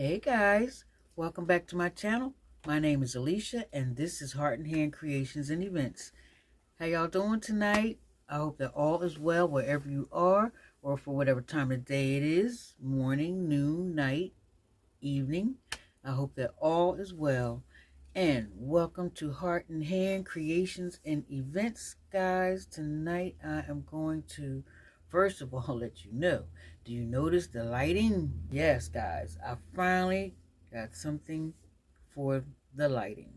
Hey guys, welcome back to my channel. My name is Alicia and this is Heart and Hand Creations and Events. How y'all doing tonight? I hope that all is well wherever you are, or for whatever time of day it is, morning, noon, night, evening. I hope that all is well. And welcome to Heart and Hand Creations and Events, guys. Tonight I am going to, first of all, let you know. Do you notice the lighting? Yes, guys, I finally got something for the lighting.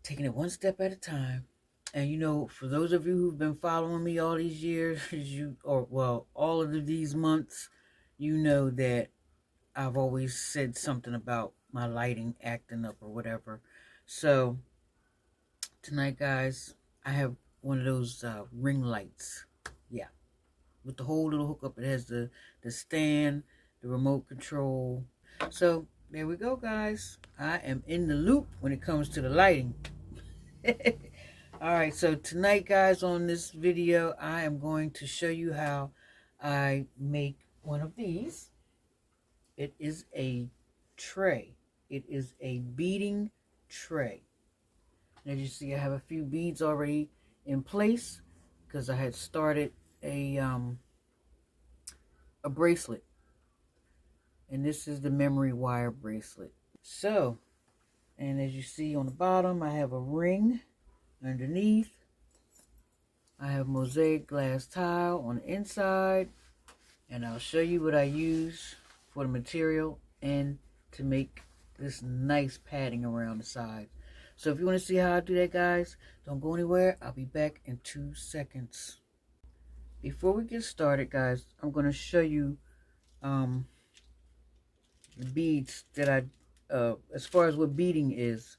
Taking it one step at a time. And you know, for those of you who've been following me all these years, all of these months, you know that I've always said something about my lighting acting up or whatever. So tonight, guys, I have one of those ring lights. Yeah, with the whole little hookup. It has the stand, the remote control. So there we go, guys. I am in the loop when it comes to the lighting. All right, so tonight, guys, on this video, I am going to show you how I make one of these. It is a tray. It is a beading tray. As you see, I have a few beads already in place because I had started a bracelet. And this is the memory wire bracelet. So, and as you see on the bottom, I have a ring underneath. I have mosaic glass tile on the inside. And I'll show you what I use for the material and to make this nice padding around the side. So if you want to see how I do that, guys, don't go anywhere. I'll be back in 2 seconds. Before we get started, guys, I'm going to show you the beads that as far as what beading is.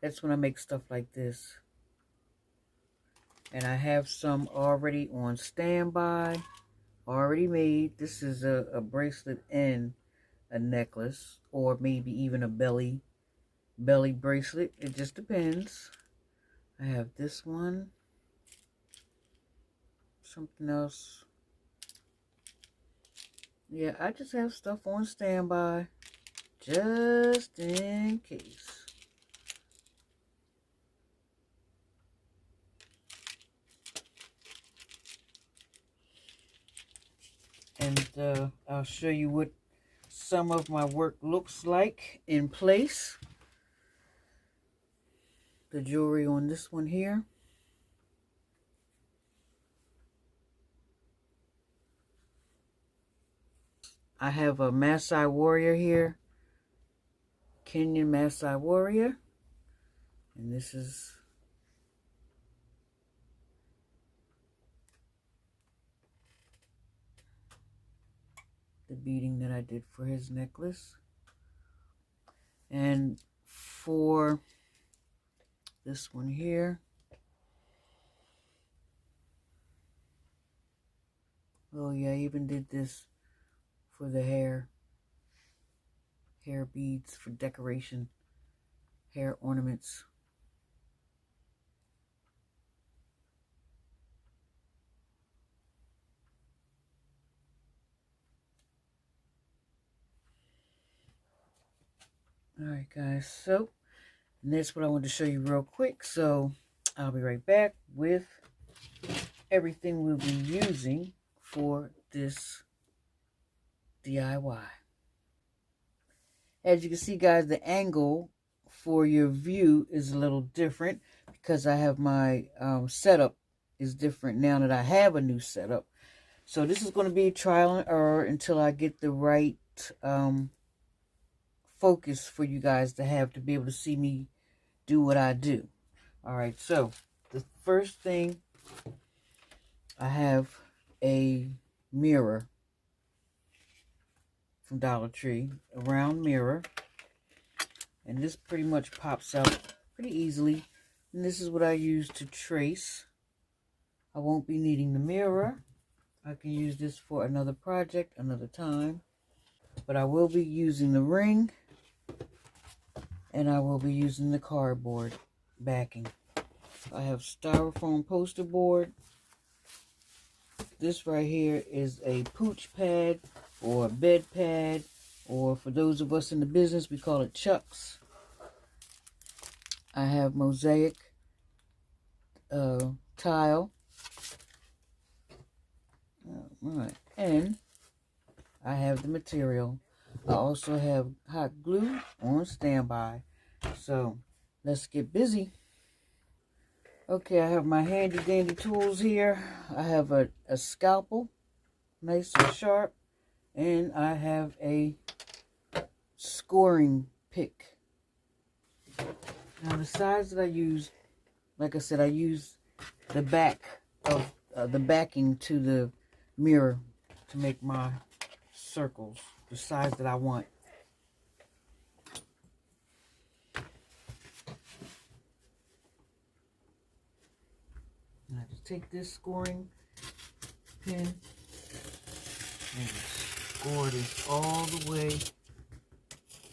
That's when I make stuff like this. And I have some already on standby, already made. This is a bracelet and a necklace, or maybe even a belly bracelet. It just depends. I have this one, something else. Yeah, I just have stuff on standby just in case. And I'll show you what some of my work looks like in place. The jewelry on this one here. I have a Maasai warrior here. Kenyan Maasai warrior. And this is the beading that I did for his necklace. And for this one here, oh yeah, I even did this for the hair beads for decoration, hair ornaments. All right, guys, so and that's what I wanted to show you real quick. So I'll be right back with everything we'll be using for this DIY. As you can see, guys, the angle for your view is a little different because I have my setup is different now that I have a new setup. So this is going to be trial and error until I get the right focus for you guys to have to be able to see me do what I do. All right, so the first thing, I have a mirror from Dollar Tree, a round mirror, and this pretty much pops out pretty easily. And this is what I use to trace. I won't be needing the mirror. I can use this for another project another time, but I will be using the ring, and I will be using the cardboard backing. I have styrofoam poster board. This right here is a pooch pad or a bed pad or for those of us in the business, we call it chucks. I have mosaic tile. All right, and I have the material. I also have hot glue on standby. So let's get busy. Okay, I have my handy dandy tools here. I have a scalpel, nice and sharp, and I have a scoring pick. Now the size that I use, like I said, I use the back of the backing to the mirror to make my circles the size that I want. I just take this scoring pin and score this all the way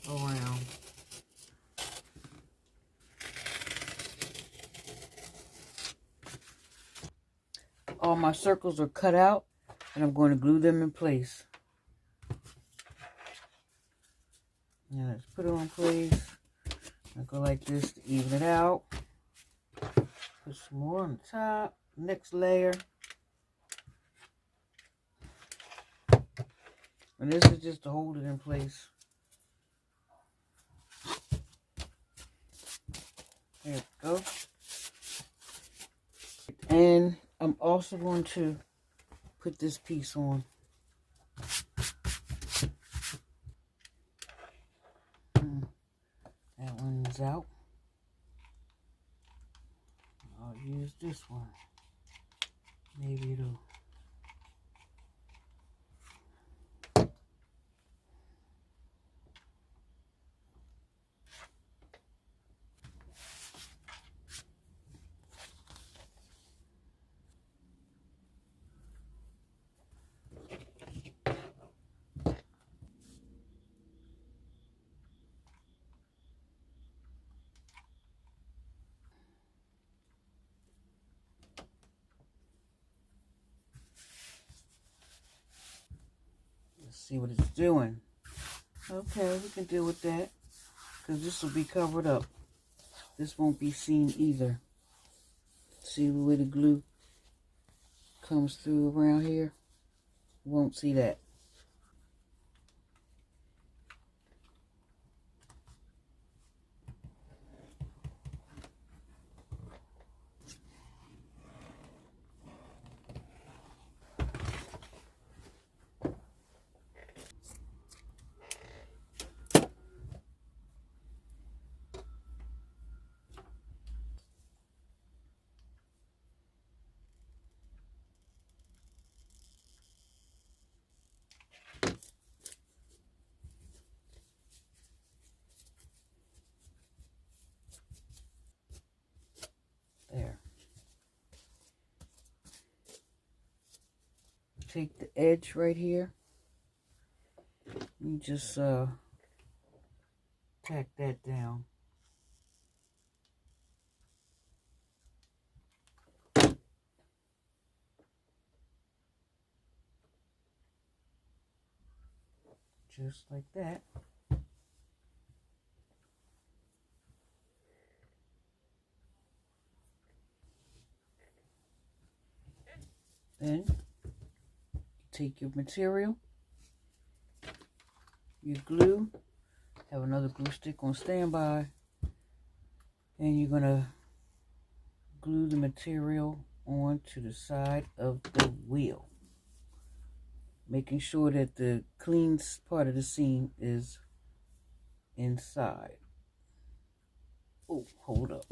around. All my circles are cut out, and I'm going to glue them in place. Now let's put it on place. I go like this to even it out. Put some more on the top. Next layer. And this is just to hold it in place. There we go. And I'm also going to put this piece on. That one's out. I'll use this one. Maybe it'll. See what it's doing. Okay, we can deal with that because this will be covered up. This won't be seen either. See the way the glue comes through around here? Won't see that. There. Take the edge right here. You just tack that down. Just like that. Then take your material, your glue, have another glue stick on standby, and you're going to glue the material onto the side of the wheel, making sure that the clean part of the seam is inside. Oh, hold up.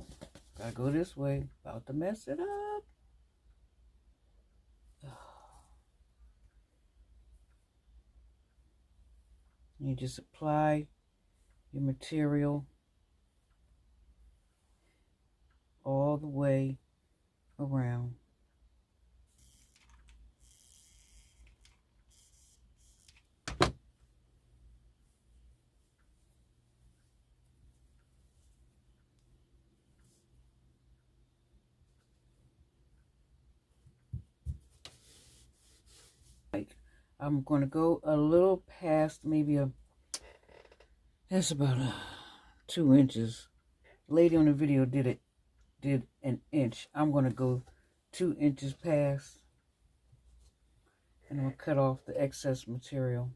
Gotta go this way. About to mess it up. You just apply your material all the way around. I'm going to go a little past maybe a That's about 2 inches. The lady on the video did an inch. I'm going to go 2 inches past, and I'm going to cut off the excess material.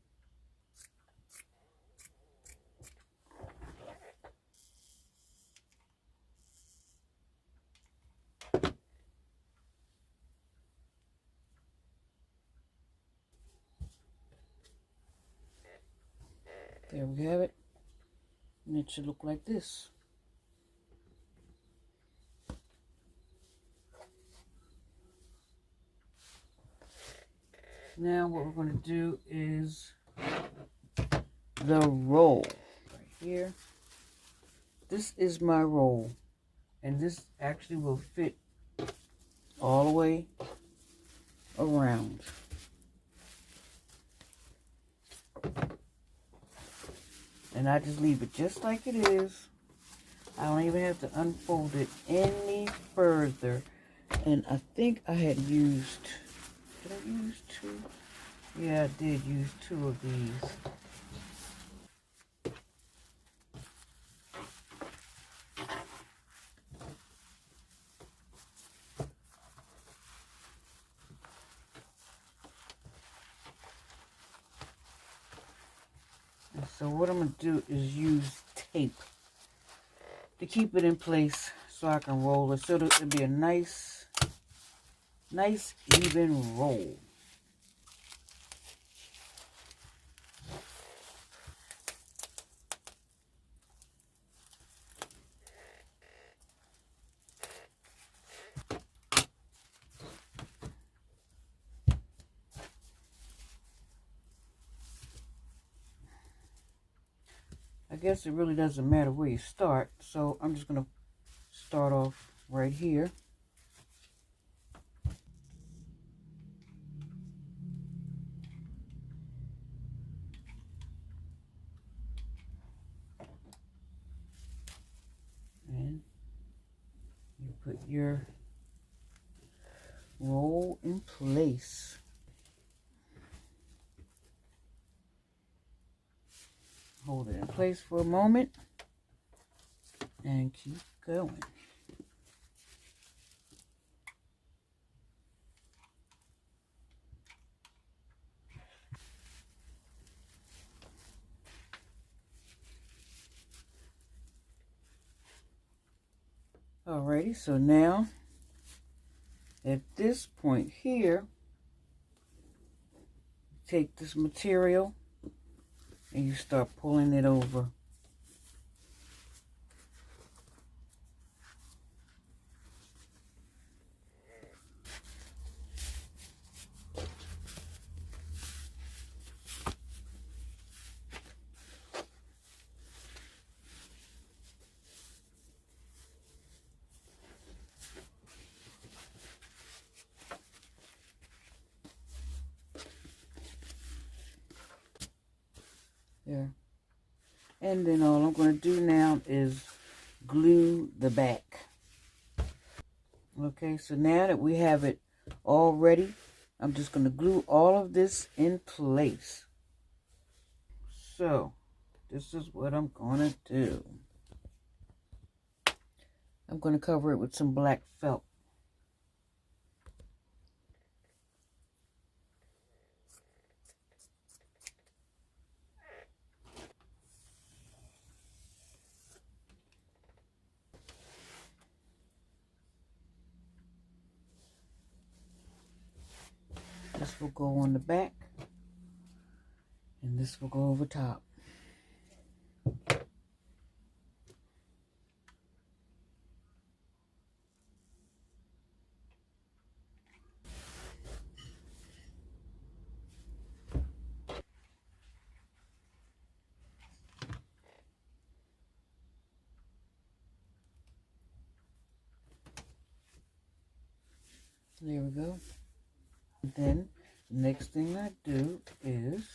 There we have it. And it should look like this. Now what we're going to do is the roll right here. This is my roll, and this actually will fit all the way around. And I just leave it just like it is. I don't even have to unfold it any further. And I think I had used, did I use 2? Yeah, I did use 2 of these. And so what I'm going to do is use tape to keep it in place so I can roll it. So it'll be a nice even roll. I guess it really doesn't matter where you start, so I'm just going to start off right here. And you put your roll in place. Hold it in place for a moment and keep going. Alrighty, so now at this point here, take this material and you start pulling it over. There. And then all I'm going to do now is glue the back. Okay, so now that we have it all ready, I'm just going to glue all of this in place. So, this is what I'm going to do. I'm going to cover it with some black felt. This will go on the back, and this will go over top. There we go. Then the next thing I do is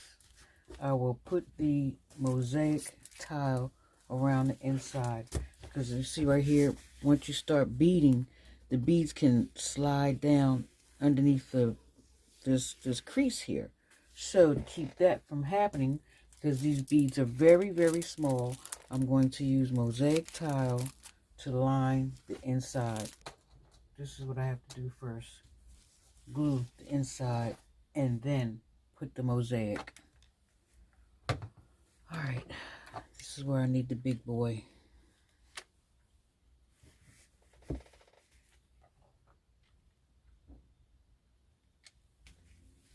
I will put the mosaic tile around the inside, because you see right here, once you start beading, the beads can slide down underneath this crease here. So to keep that from happening, because these beads are very, very small, I'm going to use mosaic tile to line the inside. This is what I have to do first. Glue the inside and then put the mosaic. Alright, this is where I need the big boy.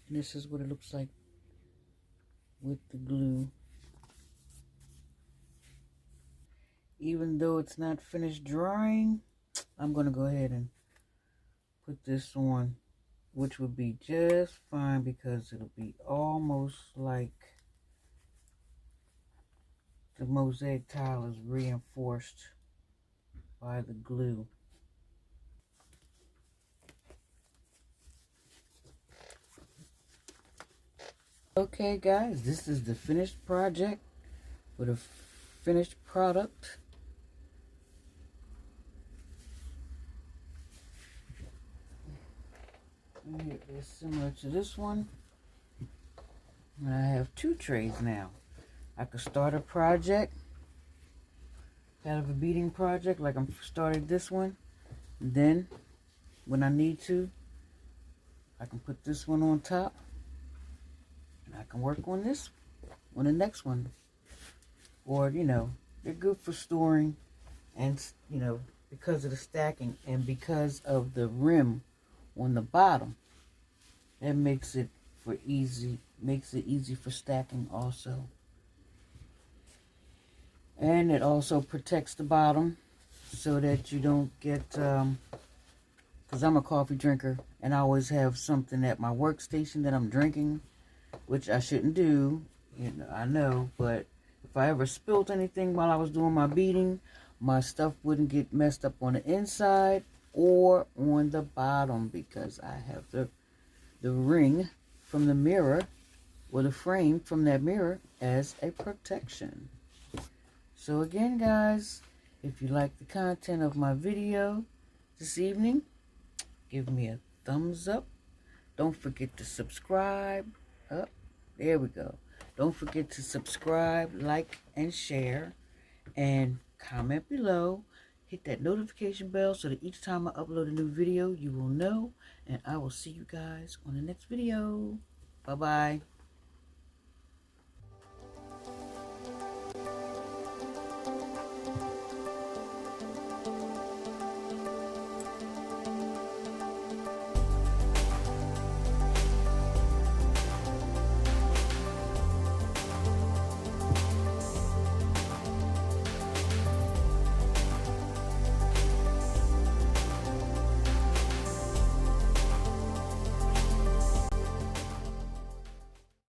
And this is what it looks like with the glue. Even though it's not finished drying, I'm going to go ahead and put this on, which would be just fine because it'll be almost like the mosaic tile is reinforced by the glue. Okay guys, this is the finished project with a finished product. It's similar to this one. And I have 2 trays now. I could start a project, kind of a beading project like I'm started this one. And then when I need to, I can put this one on top. And I can work on this, on the next one. Or, you know, they're good for storing and, you know, because of the stacking and because of the rim on the bottom. That makes it easy for stacking also. And it also protects the bottom so that you don't get, because I'm a coffee drinker and I always have something at my workstation that I'm drinking, which I shouldn't do, you know, I know, but if I ever spilled anything while I was doing my beading, my stuff wouldn't get messed up on the inside or on the bottom because I have the ring from the mirror or the frame from that mirror as a protection. So again guys, if you like the content of my video this evening, give me a thumbs up. Don't forget to subscribe. Oh, there we go. Don't forget to subscribe, like, and share. And comment below. Hit that notification bell so that each time I upload a new video, you will know. And I will see you guys on the next video. Bye-bye.